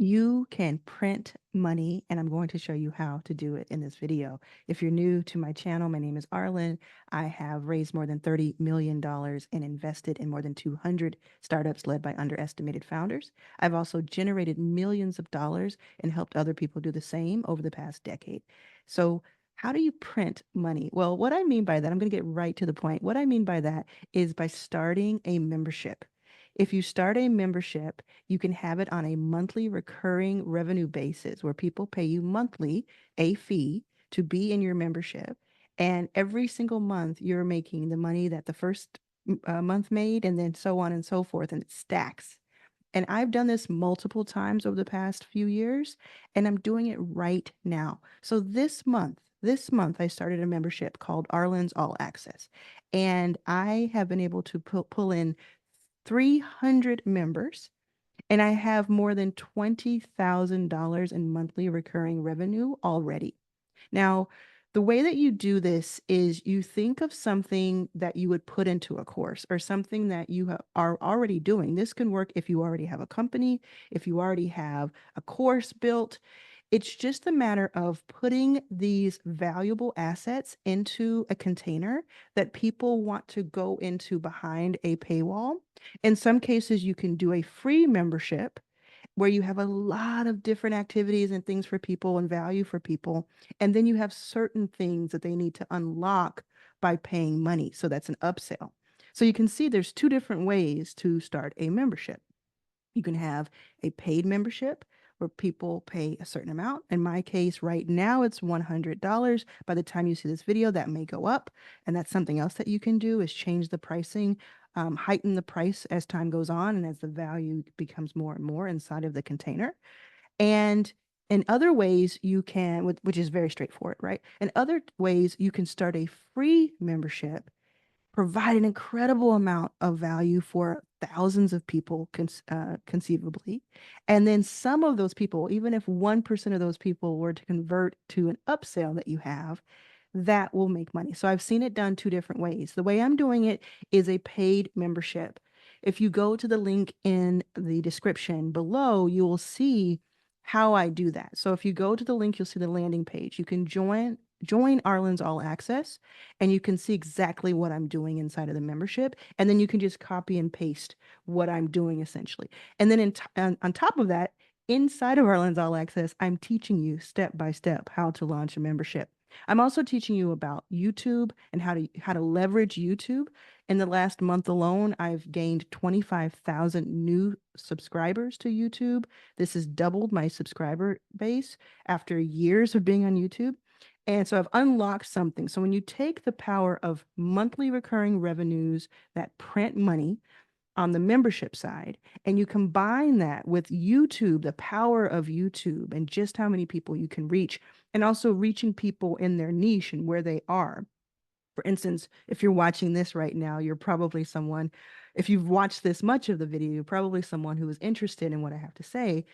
You can print money, and I'm going to show you how to do it in this video. If you're new to my channel, my name is Arlan. I have raised more than $30 million and invested in more than 200 startups led by underestimated founders. I've also generated millions of dollars and helped other people do the same over the past decade. So how do you print money? Well, what I mean by that, I'm going to get right to the point. What I mean by that is by starting a membership. If you start a membership, you can have it on a monthly recurring revenue basis where people pay you monthly a fee to be in your membership. And every single month, you're making the money that the first month made, and then so on and so forth, and it stacks. And I've done this multiple times over the past few years, and I'm doing it right now. So this month, I started a membership called Arlan's All Access. And I have been able to pull in 300 members, and I have more than $20,000 in monthly recurring revenue already. Now, the way that you do this is you think of something that you would put into a course or something that you are already doing. This can work if you already have a company, if you already have a course built. It's just a matter of putting these valuable assets into a container that people want to go into behind a paywall. In some cases, you can do a free membership where you have a lot of different activities and things for people and value for people. And then you have certain things that they need to unlock by paying money. So that's an upsell. So you can see there's two different ways to start a membership. You can have a paid membership where people pay a certain amount. In my case, right now, it's $100. By the time you see this video, that may go up. And that's something else that you can do is change the pricing, heighten the price as time goes on and as the value becomes more and more inside of the container. And in other ways, you can, which is very straightforward, right? In other ways, you can start a free membership, provide an incredible amount of value for thousands of people conceivably. And then some of those people, even if 1% of those people were to convert to an upsell that you have, that will make money. So I've seen it done two different ways. The way I'm doing it is a paid membership. If you go to the link in the description below, you will see how I do that. So if you go to the link, you'll see the landing page. You can join Arlen's All Access, and you can see exactly what I'm doing inside of the membership. And then you can just copy and paste what I'm doing essentially. And then on top of that, inside of Arlen's All Access, I'm teaching you step by step how to launch a membership. I'm also teaching you about YouTube and how to leverage YouTube. In the last month alone, I've gained 25,000 new subscribers to YouTube. This has doubled my subscriber base after years of being on YouTube. And so I've unlocked something. So when you take the power of monthly recurring revenues that print money on the membership side, and you combine that with YouTube, the power of YouTube and just how many people you can reach, and also reaching people in their niche and where they are. For instance, if you're watching this right now, you're probably someone, if you've watched this much of the video, you're probably someone who is interested in what I have to say.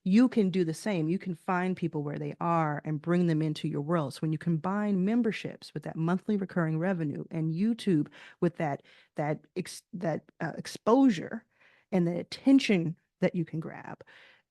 You can do the same. You can find people where they are and bring them into your world. So when you combine memberships with that monthly recurring revenue and YouTube with that exposure and the attention that you can grab,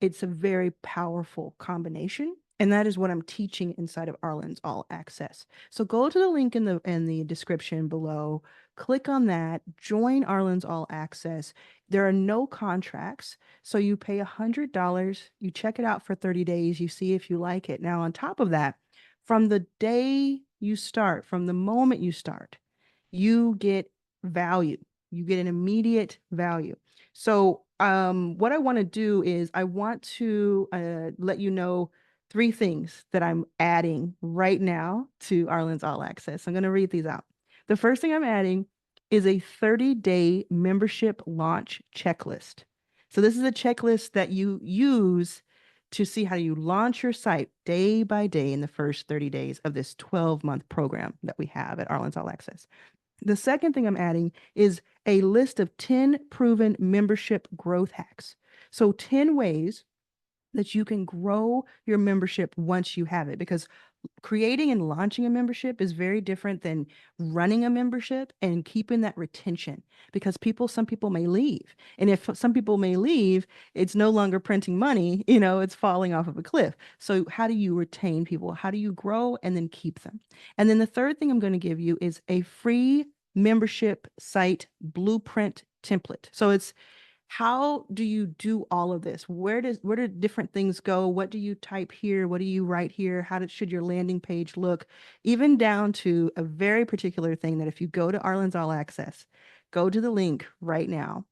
it's a very powerful combination. And that is what I'm teaching inside of Arlen's All Access. So go to the link in the description below, click on that, join Arlen's All Access. There are no contracts. So you pay $100, you check it out for 30 days, you see if you like it. Now, on top of that, from the day you start, from the moment you start, you get value. You get an immediate value. So what I want to do is I want to let you know three things that I'm adding right now to Arlen's All Access. I'm going to read these out. The first thing I'm adding is a 30-day membership launch checklist. So this is a checklist that you use to see how you launch your site day by day in the first 30 days of this 12-month program that we have at Arlen's All Access. The second thing I'm adding is a list of 10 proven membership growth hacks. So 10 ways that you can grow your membership once you have it, because creating and launching a membership is very different than running a membership and keeping that retention, because some people may leave. And if some people may leave, it's no longer printing money, it's falling off of a cliff. So how do you retain people? How do you grow and then keep them? And then the third thing I'm going to give you is a free membership site blueprint template. So it's, how do you do all of this? Where do different things go? What do you type here? What do you write here? Should your landing page look? Even down to a very particular thing that if you go to Arlen's All Access, go to the link right now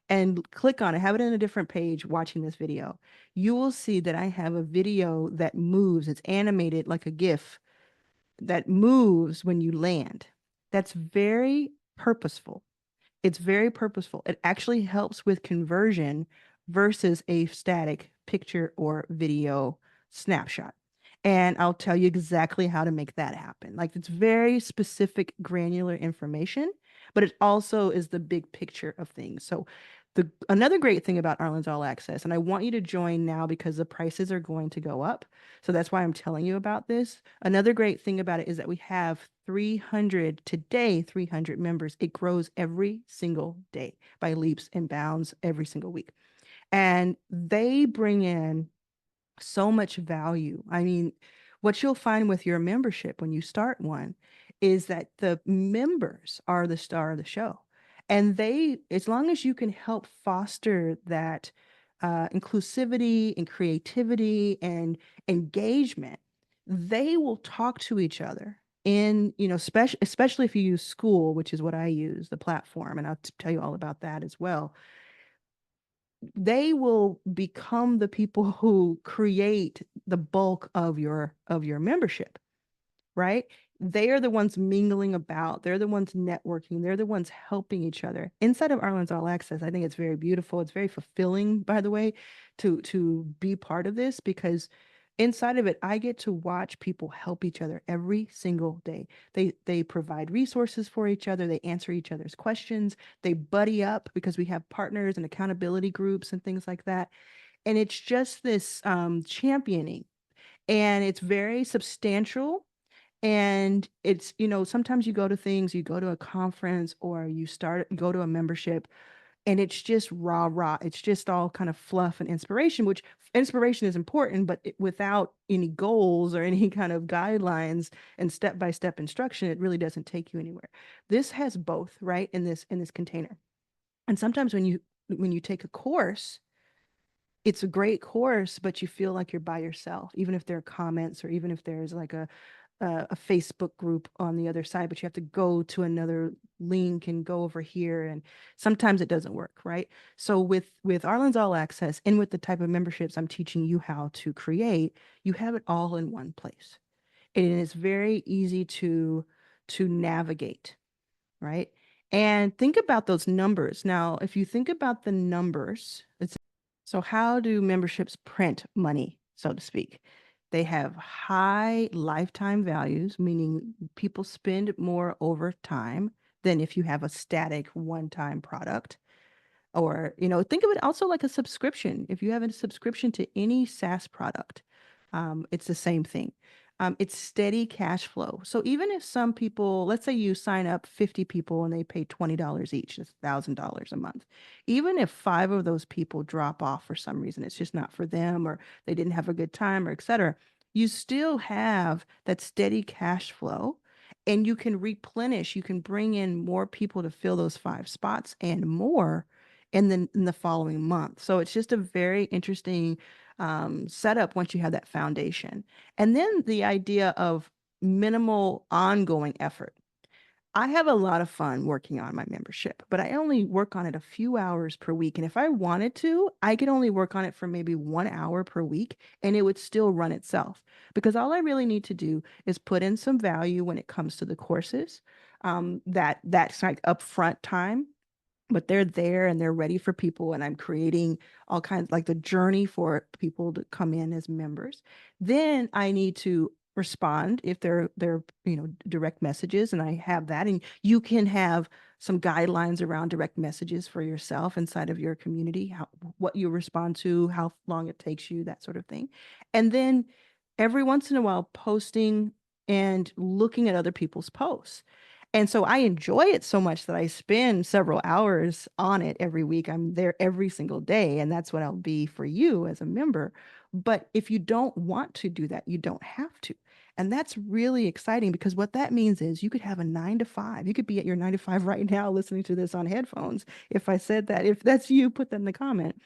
and click on it, have it in a different page watching this video. You will see that I have a video that moves. It's animated like a GIF that moves when you land. That's very purposeful. It's very purposeful. It actually helps with conversion versus a static picture or video snapshot. And I'll tell you exactly how to make that happen. Like, it's very specific, granular information, but it also is the big picture of things. So another great thing about Arlen's All Access, and I want you to join now because the prices are going to go up. So that's why I'm telling you about this. Another great thing about it is that we have 300 members. It grows every single day by leaps and bounds every single week. And they bring in so much value. I mean, what you'll find with your membership when you start one is that the members are the star of the show. And as long as you can help foster that inclusivity and creativity and engagement, they will talk to each other especially if you use School, which is what I use, the platform, and I'll tell you all about that as well. They will become the people who create the bulk of your membership, right? They are the ones mingling about. They're the ones networking. They're the ones helping each other. Inside of Arlen's All Access, I think it's very beautiful. It's very fulfilling, by the way, to be part of this, because inside of it, I get to watch people help each other every single day. They provide resources for each other. They answer each other's questions. They buddy up because we have partners and accountability groups and things like that. And it's just this championing, and it's very substantial. And it's, sometimes you go to things, you go to a conference or go to a membership, and it's just rah rah. It's just all kind of fluff and inspiration, which inspiration is important, but without any goals or any kind of guidelines and step-by-step instruction, it really doesn't take you anywhere. This has both, right, in this container. And sometimes when you take a course, it's a great course, but you feel like you're by yourself, even if there are comments or even if there's like a Facebook group on the other side, but you have to go to another link and go over here. And sometimes it doesn't work, right? So with Arlen's All Access and with the type of memberships I'm teaching you how to create, you have it all in one place. And it's very easy to navigate, right? And think about those numbers. Now, if you think about the numbers, so how do memberships print money, so to speak? They have high lifetime values, meaning people spend more over time than if you have a static one-time product. Or, think of it also like a subscription. If you have a subscription to any SaaS product, it's the same thing. It's steady cash flow. So even if some people, let's say you sign up 50 people and they pay $20 each, that's $1,000 a month. Even if 5 of those people drop off for some reason, it's just not for them, or they didn't have a good time, or et cetera, you still have that steady cash flow, and you can replenish, you can bring in more people to fill those 5 spots and more in the following month. So it's just a very interesting setup once you have that foundation. And then the idea of minimal ongoing effort. I have a lot of fun working on my membership, but I only work on it a few hours per week. And if I wanted to, I could only work on it for maybe 1 hour per week, and it would still run itself, because all I really need to do is put in some value when it comes to the courses. That's like upfront time, but they're there and they're ready for people, and I'm creating all kinds, like the journey for people to come in as members. Then I need to respond if they're direct messages, and I have that. And you can have some guidelines around direct messages for yourself inside of your community, what you respond to, how long it takes you, that sort of thing. And then every once in a while, posting and looking at other people's posts. And so I enjoy it so much that I spend several hours on it every week. I'm there every single day, and that's what I'll be for you as a member. But if you don't want to do that, you don't have to. And that's really exciting because what that means is you could have a 9 to 5. You could be at your 9 to 5 right now listening to this on headphones. If I said that, if that's you, put that in the comment.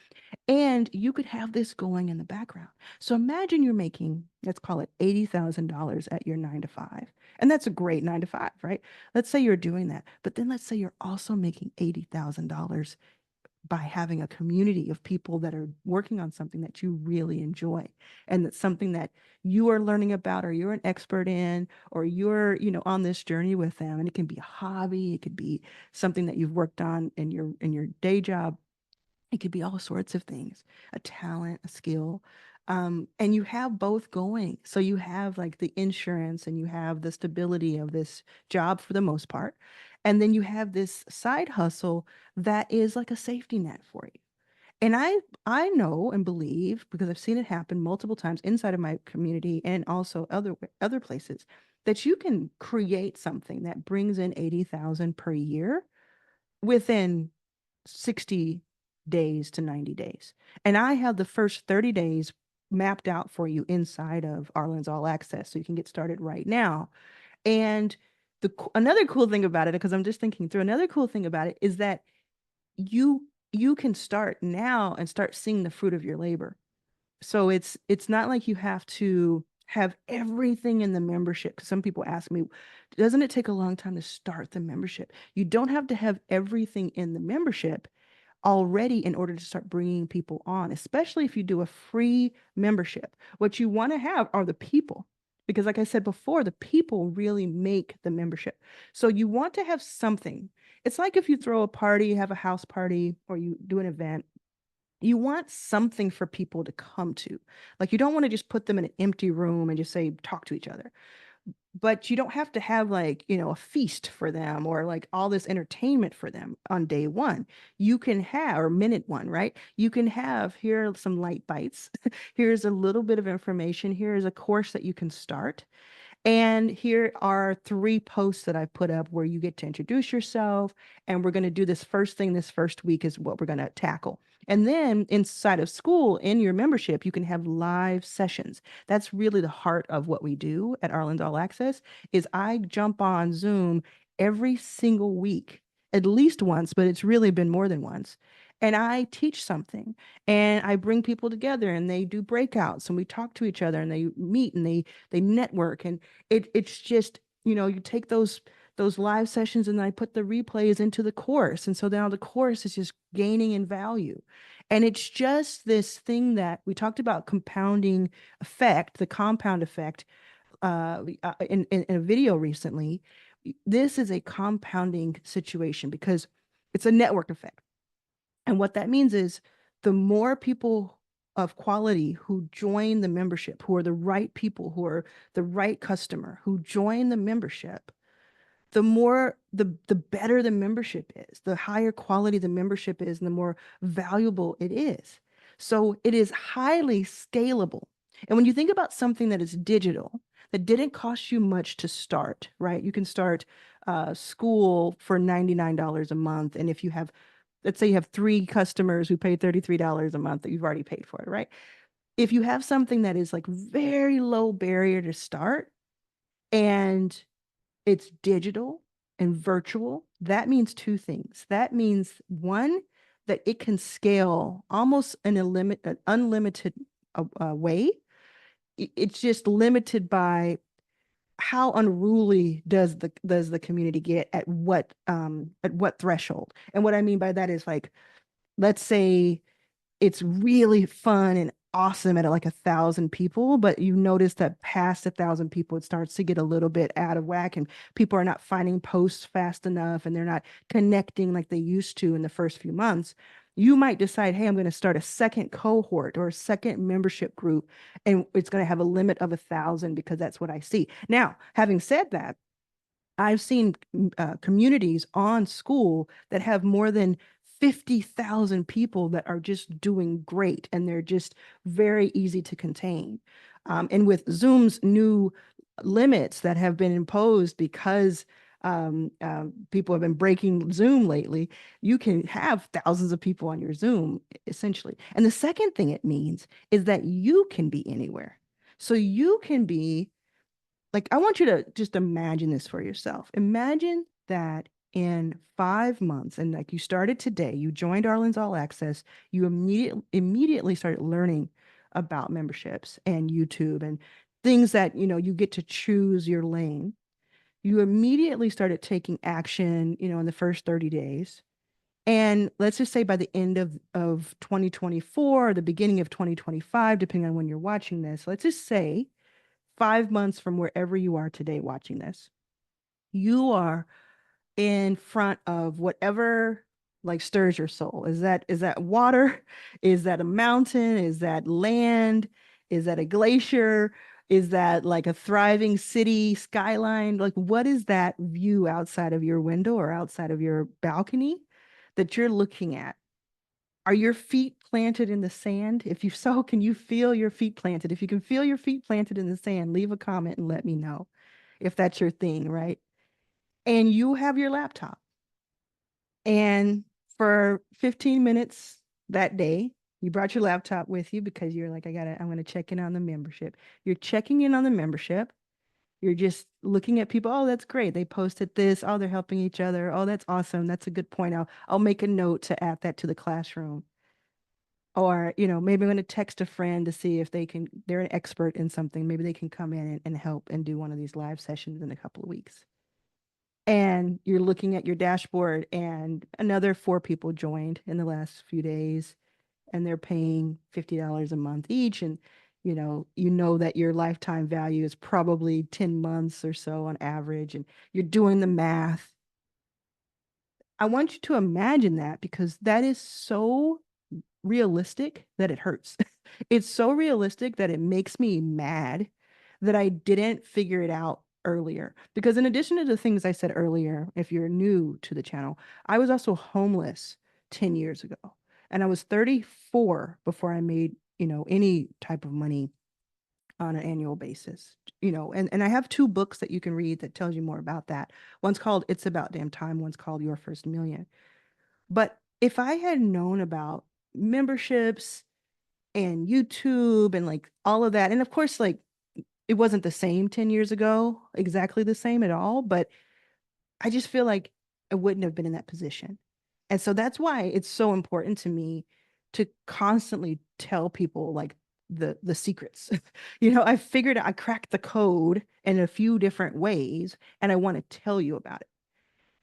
And you could have this going in the background. So imagine you're making, let's call it $80,000 at your 9 to 5. And that's a great 9 to 5, right? Let's say you're doing that. But then let's say you're also making $80,000 by having a community of people that are working on something that you really enjoy, and that's something that you are learning about, or you're an expert in, or you're, on this journey with them. And it can be a hobby, it could be something that you've worked on in your day job, it could be all sorts of things, a talent, a skill. And you have both going. So you have like the insurance and you have the stability of this job for the most part. And then you have this side hustle that is like a safety net for you. And I know and believe, because I've seen it happen multiple times inside of my community and also other places, that you can create something that brings in 80,000 per year within 60 days to 90 days. And I have the first 30 days mapped out for you inside of Arlan's All Access. So you can get started right now. And another cool thing about it, because I'm just thinking through, another cool thing about it is that you can start now and start seeing the fruit of your labor. So it's not like you have to have everything in the membership. Because some people ask me, doesn't it take a long time to start the membership? You don't have to have everything in the membership already in order to start bringing people on, especially if you do a free membership. What you want to have are the people, because like I said before, the people really make the membership. So you want to have something. It's like if you throw a party, you have a house party, or you do an event, you want something for people to come to. Like you don't want to just put them in an empty room and just say, talk to each other. But you don't have to have like, a feast for them or like all this entertainment for them on day one. You can have, or minute one, right? You can have, here are some light bites. Here's a little bit of information. Here is a course that you can start. And here are 3 posts that I put up where you get to introduce yourself. And we're going to do this first thing this first week is what we're going to tackle. And then inside of school, in your membership, you can have live sessions. That's really the heart of what we do at Arlen's All Access is I jump on Zoom every single week, at least once, but it's really been more than once. And I teach something and I bring people together and they do breakouts and we talk to each other and they meet and they network. And it's just, you take those live sessions and I put the replays into the course. And so now the course is just gaining in value. And it's just this thing that we talked about, compounding effect, the compound effect, in a video recently. This is a compounding situation because it's a network effect. And what that means is the more people of quality who join the membership, who are the right people, who are the right customer, who join the membership, the better the membership is, the higher quality the membership is, and the more valuable it is. So it is highly scalable. And when you think about something that is digital, that didn't cost you much to start, right? You can start school for $99 a month. And if you have, let's say you have 3 customers who pay $33 a month, that you've already paid for it, right? If you have something that is like very low barrier to start and it's digital and virtual, that means 2 things. That means, one, that it can scale almost in an unlimited way. It's just limited by how unruly does the community get at what threshold. And what I mean by that is, like, let's say it's really fun and awesome at like 1,000 people, but you notice that past 1,000 people, it starts to get a little bit out of whack and people are not finding posts fast enough and they're not connecting like they used to in the first few months. You might decide, hey, I'm going to start a second cohort or a second membership group, and it's going to have a limit of 1,000 because that's what I see. Now, having said that, I've seen communities on school that have more than 50,000 people that are just doing great, and they're just very easy to contain. And with Zoom's new limits that have been imposed because people have been breaking Zoom lately, you can have thousands of people on your Zoom, essentially. And the second thing it means is that you can be anywhere. So you can be like, I want you to just imagine this for yourself. Imagine that in 5 months, and like you started today, you joined Arlen's All Access, you immediately started learning about memberships and YouTube and things that, you get to choose your lane. You immediately started taking action, in the first 30 days. And let's just say by the end of 2024, or the beginning of 2025, depending on when you're watching this, let's just say 5 months from wherever you are today watching this, you are in front of whatever like stirs your soul. Is that water? Is that a mountain? Is that land? Is that a glacier? Is that like a thriving city skyline? Like, what is that view outside of your window or outside of your balcony that you're looking at? Are your feet planted in the sand? If you so, can you feel your feet planted? If you can feel your feet planted in the sand, leave a comment and let me know if that's your thing, right? And you have your laptop. And for 15 minutes that day, you brought your laptop with you because you're like, I'm going to check in on the membership. You're checking in on the membership. You're just looking at people. Oh, that's great. They posted this. Oh, they're helping each other. Oh, that's awesome. That's a good point. I'll make a note to add that to the classroom. Or, maybe I'm going to text a friend to see if they're an expert in something. Maybe they can come in and help and do one of these live sessions in a couple of weeks. And you're looking at your dashboard, and another 4 people joined in the last few days, and they're paying $50 a month each. And, you know that your lifetime value is probably 10 months or so on average, and you're doing the math. I want you to imagine that, because that is so realistic that it hurts. It's so realistic that it makes me mad that I didn't figure it out earlier. Because in addition to the things I said earlier, if you're new to the channel, I was also homeless 10 years ago. And I was 34 before I made, any type of money on an annual basis. And I have 2 books that you can read that tells you more about that. One's called It's About Damn Time, one's called Your First Million. But if I had known about memberships and YouTube and like all of that, and of course, like it wasn't the same 10 years ago, exactly the same at all, but I just feel like I wouldn't have been in that position. And so that's why it's so important to me to constantly tell people like the secrets. I cracked the code in a few different ways, and I want to tell you about it.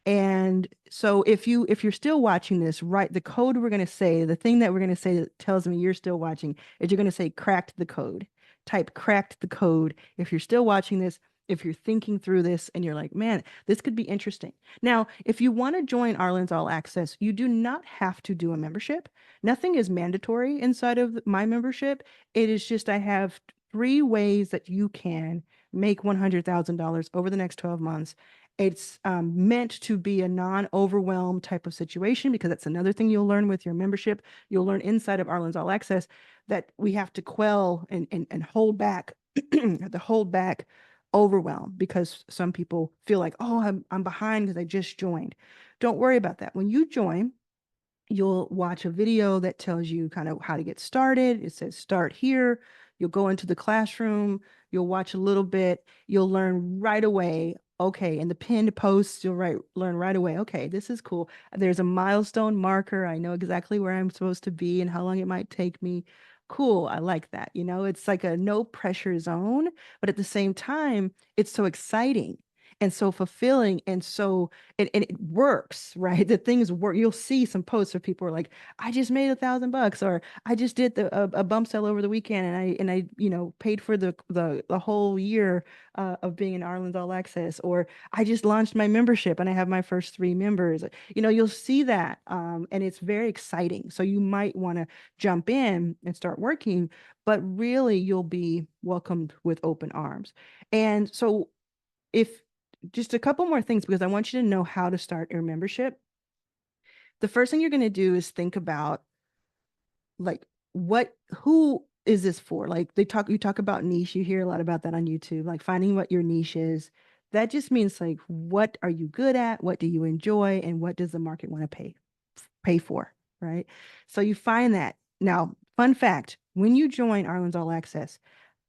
And so if you're still watching this, right, the code we're going to say, the thing that we're going to say that tells me you're still watching is you're going to say cracked the code. Type cracked the code if you're still watching this, if you're thinking through this and you're like, man, this could be interesting. Now, if you want to join Arlen's All Access, you do not have to do a membership. Nothing is mandatory inside of my membership. It is just I have 3 ways that you can make $100,000 over the next 12 months. It's meant to be a non-overwhelm type of situation, because that's another thing you'll learn with your membership. You'll learn inside of Arlen's All Access that we have to quell and hold back, have to hold back overwhelm, because some people feel like, oh, I'm behind because I just joined. Don't worry about that. When you join, you'll watch a video that tells you kind of how to get started. It says start here. You'll go into the classroom. You'll watch a little bit. You'll learn right away. Okay, in the pinned posts, learn right away. Okay, this is cool. There's a milestone marker. I know exactly where I'm supposed to be and how long it might take me. Cool, I like that. It's like a no pressure zone, but at the same time, it's so exciting and so fulfilling, and so it works, right? The things work. You'll see some posts where people are like, I just made $1,000, or I just did a bump sale over the weekend, and I paid for the whole year of being in Arlen's All Access, or I just launched my membership and I have my first 3 members. You'll see that, and it's very exciting. So you might want to jump in and start working, but really you'll be welcomed with open arms. And so if just a couple more things because I want you to know how to start your membership. The first thing you're going to do is think about like who is this for? Like you talk about niche, you hear a lot about that on YouTube, like finding what your niche is. That just means like what are you good at? What do you enjoy? And what does the market want to pay for? Right. So you find that. Now, fun fact, when you join Arlan's All Access,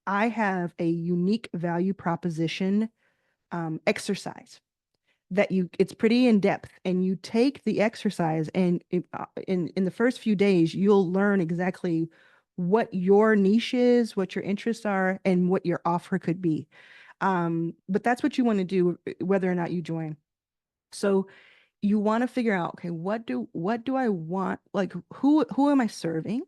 I have a unique value proposition exercise that it's pretty in depth, and you take the exercise, and in the first few days you'll learn exactly what your niche is, what your interests are, and what your offer could be. But that's what you want to do whether or not you join. So you want to figure out, okay, what do I want? Like who am I serving?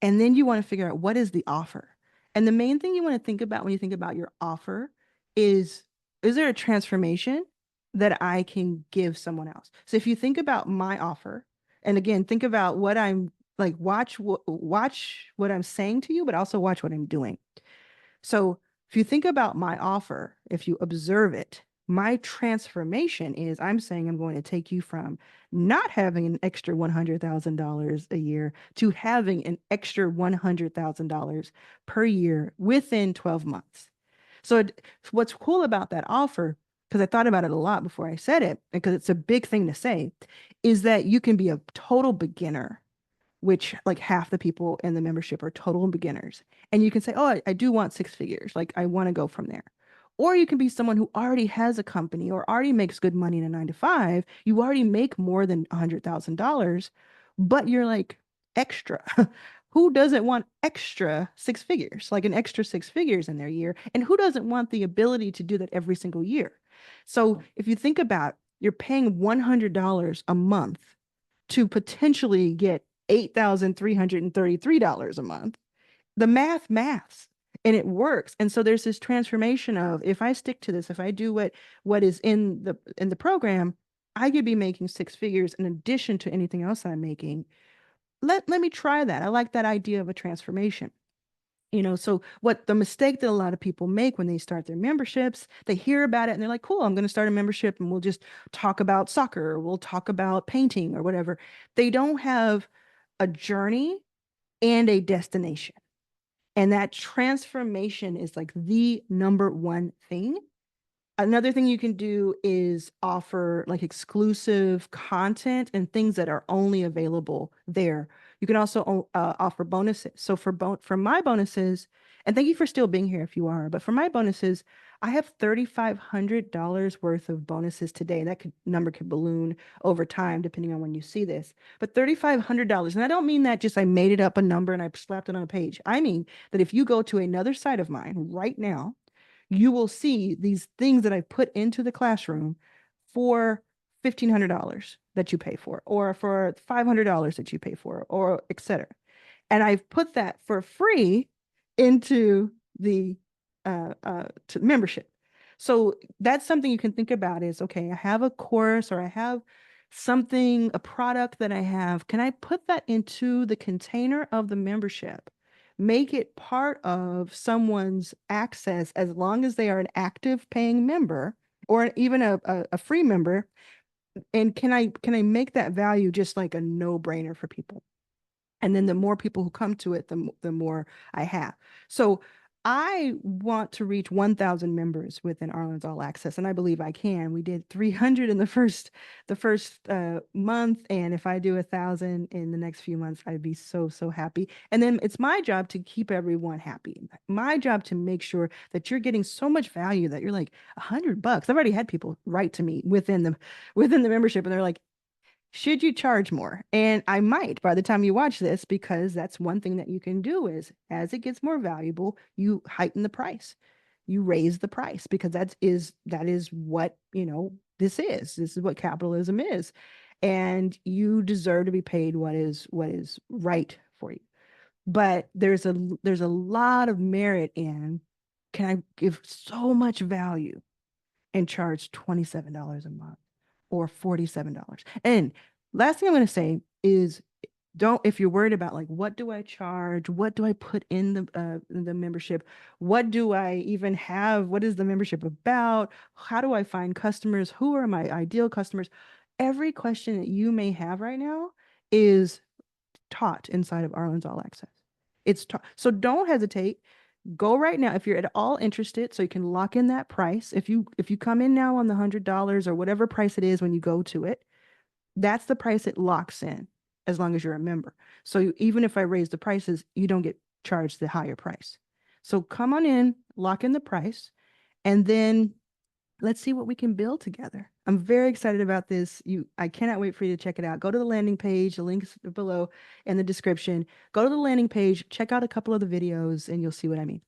And then you want to figure out what is the offer. And the main thing you want to think about when you think about your offer is there a transformation that I can give someone else? So if you think about my offer, and again, think about what I'm like, watch what I'm saying to you, but also watch what I'm doing. So if you think about my offer, if you observe it, my transformation is I'm saying I'm going to take you from not having an extra $100,000 a year to having an extra $100,000 per year within 12 months. So what's cool about that offer, because I thought about it a lot before I said it, because it's a big thing to say, is that you can be a total beginner, which like half the people in the membership are total beginners. And you can say, oh, I do want six figures. Like I want to go from there. Or you can be someone who already has a company or already makes good money in a 9 to 5. You already make more than $100,000, but you're like extra. Who doesn't want extra six figures, like an extra six figures in their year? And who doesn't want the ability to do that every single year? So if you think about, you're paying $100 a month to potentially get $8,333 a month. The maths, and it works. And so there's this transformation of, if I stick to this, if I do what is in the program, I could be making six figures in addition to anything else I'm making. Let me try that. I like that idea of a transformation. So what the mistake that a lot of people make when they start their memberships, they hear about it and they're like, cool, I'm going to start a membership and we'll just talk about soccer, or we'll talk about painting or whatever. They don't have a journey and a destination. And that transformation is like the number one thing. Another thing you can do is offer like exclusive content and things that are only available there. You can also offer bonuses. So for my bonuses, and thank you for still being here if you are, but for my bonuses, I have $3,500 worth of bonuses today. That number could balloon over time depending on when you see this. But $3,500, and I don't mean that just I made it up a number and I slapped it on a page. I mean that if you go to another site of mine right now, you will see these things that I put into the classroom for $1,500 that you pay for, or for $500 that you pay for, or et cetera. And I've put that for free into the to membership. So that's something you can think about is, okay, I have a course or I have something, a product that I have. Can I put that into the container of the membership? Make it part of someone's access as long as they are an active paying member or even a free member. And can I make that value just like a no-brainer for people? And then the more people who come to it, the more I have. So I want to reach 1,000 members within Arlen's All Access, and I believe I can. We did 300 in the first month, and if I do 1,000 in the next few months, I'd be so happy. And then it's my job to keep everyone happy. My job to make sure that you're getting so much value that you're like $100. I've already had people write to me within the membership, and they're like, should you charge more? And I might by the time you watch this, because that's one thing that you can do is as it gets more valuable, you heighten the price. You raise the price because that is what, this is what capitalism is. And you deserve to be paid what is right for you. But there's a lot of merit in, can I give so much value and charge $27 a month or $47? And last thing I'm going to say is, Don't, if you're worried about like, what do I charge? What do I put in the membership? What do I even have? What is the membership about? How do I find customers? Who are my ideal customers? Every question that you may have right now is taught inside of Arlen's All Access. It's taught. So don't hesitate. Go right now if you're at all interested, so you can lock in that price. If you come in now on the $100 or whatever price it is when you go to it, that's the price it locks in as long as you're a member. So even if I raise the prices, you don't get charged the higher price. So come on in, lock in the price, and then let's see what we can build together. I'm very excited about this. I cannot wait for you to check it out. Go to the landing page, the links below in the description. Go to the landing page, check out a couple of the videos, and you'll see what I mean.